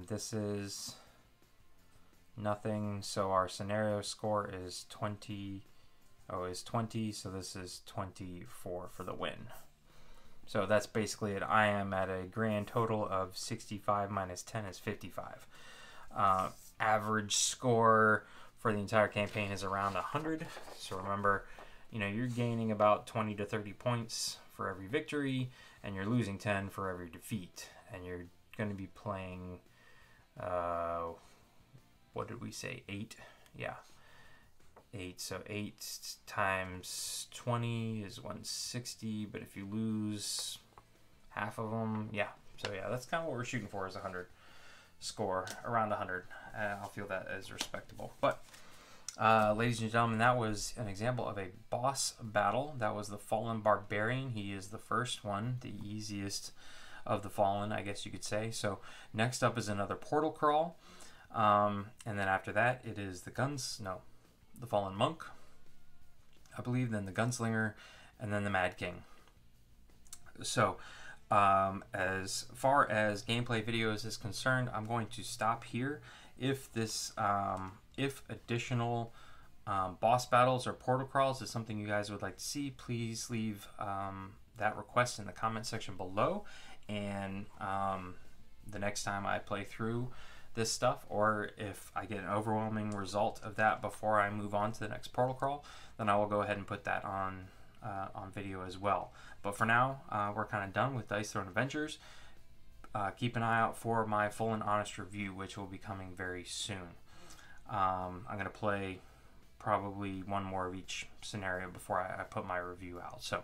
This is nothing, so our scenario score is 20. Oh, is 20, so this is 24 for the win. So that's basically it. I am at a grand total of 65 minus 10 is 55. Average score for the entire campaign is around 100. So remember, you know, you're gaining about 20 to 30 points for every victory, and you're losing 10 for every defeat. And you're going to be playing, what did we say, 8? Yeah. 8, so 8 times 20 is 160, but if you lose half of them, yeah. So yeah, that's kind of what we're shooting for, is 100 score, around 100. I'll feel that as respectable. But ladies and gentlemen, that was an example of a boss battle. That was the Fallen Barbarian. He is the first one, the easiest of the Fallen, I guess you could say. So next up is another portal crawl, and then after that it is the Fallen Monk, I believe, then the Gunslinger, and then the Mad King. So as far as gameplay videos is concerned, I'm going to stop here. If this if additional boss battles or portal crawls is something you guys would like to see, please leave that request in the comment section below, and the next time I play through this stuff, or if I get an overwhelming result of that before I move on to the next portal crawl, then I will go ahead and put that on video as well. But for now, we're kind of done with Dice Throne Adventures. Keep an eye out for my full and honest review, which will be coming very soon. I'm going to play probably 1 more of each scenario before I put my review out. So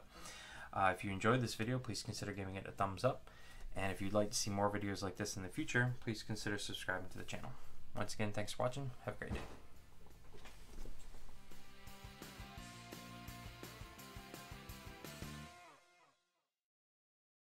if you enjoyed this video, please consider giving it a thumbs up. And if you'd like to see more videos like this in the future, please consider subscribing to the channel. Once again, thanks for watching. Have a great day.